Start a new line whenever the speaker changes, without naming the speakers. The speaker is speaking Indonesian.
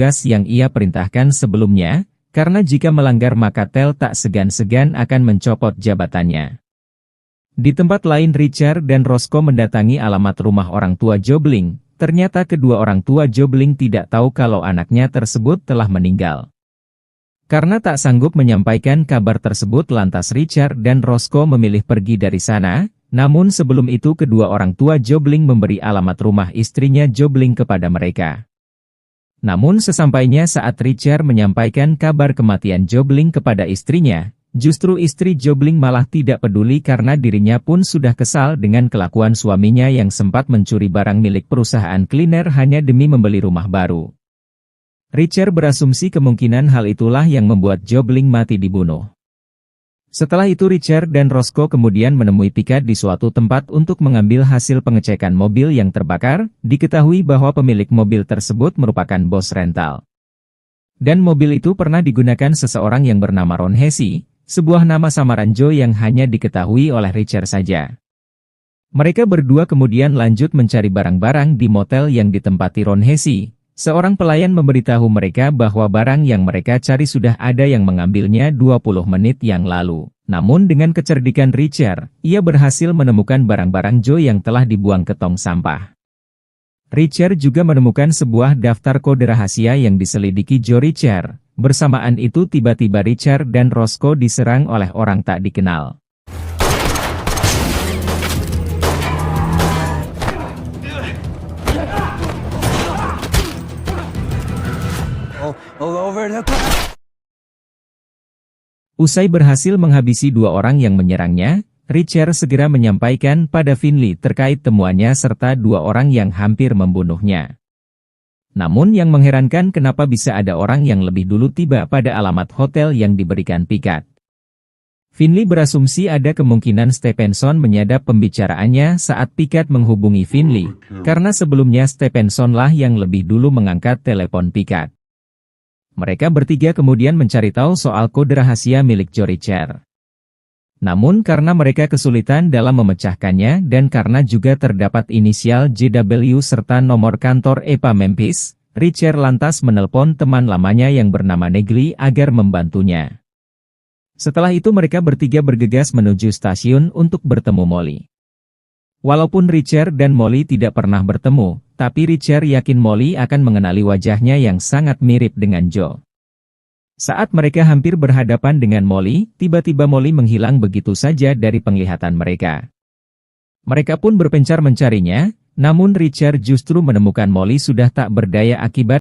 tugas yang ia perintahkan sebelumnya, karena jika melanggar maka Tel tak segan-segan akan mencopot jabatannya. Di tempat lain Richard dan Roscoe mendatangi alamat rumah orang tua Jobling. Ternyata kedua orang tua Jobling tidak tahu kalau anaknya tersebut telah meninggal. Karena tak sanggup menyampaikan kabar tersebut lantas Richard dan Roscoe memilih pergi dari sana, namun sebelum itu kedua orang tua Jobling memberi alamat rumah istrinya Jobling kepada mereka. Namun sesampainya saat Richard menyampaikan kabar kematian Jobling kepada istrinya, justru istri Jobling malah tidak peduli karena dirinya pun sudah kesal dengan kelakuan suaminya yang sempat mencuri barang milik perusahaan cleaner hanya demi membeli rumah baru. Richard berasumsi kemungkinan hal itulah yang membuat Jobling mati dibunuh. Setelah itu Richard dan Roscoe kemudian menemui Picard di suatu tempat untuk mengambil hasil pengecekan mobil yang terbakar. Diketahui bahwa pemilik mobil tersebut merupakan bos rental. Dan mobil itu pernah digunakan seseorang yang bernama Ron Hesse, sebuah nama samaran Joe yang hanya diketahui oleh Richard saja. Mereka berdua kemudian lanjut mencari barang-barang di motel yang ditempati Ron Hesse. Seorang pelayan memberitahu mereka bahwa barang yang mereka cari sudah ada yang mengambilnya 20 menit yang lalu. Namun dengan kecerdikan Richard, ia berhasil menemukan barang-barang Joe yang telah dibuang ke tong sampah. Richard juga menemukan sebuah daftar kode rahasia yang diselidiki Joe Richard. Bersamaan itu tiba-tiba Richard dan Roscoe diserang oleh orang tak dikenal. Usai berhasil menghabisi dua orang yang menyerangnya, Richard segera menyampaikan pada Finley terkait temuannya serta dua orang yang hampir membunuhnya. Namun yang mengherankan kenapa bisa ada orang yang lebih dulu tiba pada alamat hotel yang diberikan Picard. Finley berasumsi ada kemungkinan Stephenson menyadap pembicaraannya saat Picard menghubungi Finley, karena sebelumnya Stephenson lah yang lebih dulu mengangkat telepon Picard. Mereka bertiga kemudian mencari tahu soal kode rahasia milik Joe Richard. Namun karena mereka kesulitan dalam memecahkannya dan karena juga terdapat inisial JW serta nomor kantor EPA Memphis, Richard lantas menelpon teman lamanya yang bernama Negley agar membantunya. Setelah itu mereka bertiga bergegas menuju stasiun untuk bertemu Molly. Walaupun Richard dan Molly tidak pernah bertemu, tapi Richard yakin Molly akan mengenali wajahnya yang sangat mirip dengan Joe. Saat mereka hampir berhadapan dengan Molly, tiba-tiba Molly menghilang begitu saja dari penglihatan mereka. Mereka pun berpencar mencarinya, namun Richard justru menemukan Molly sudah tak berdaya akibat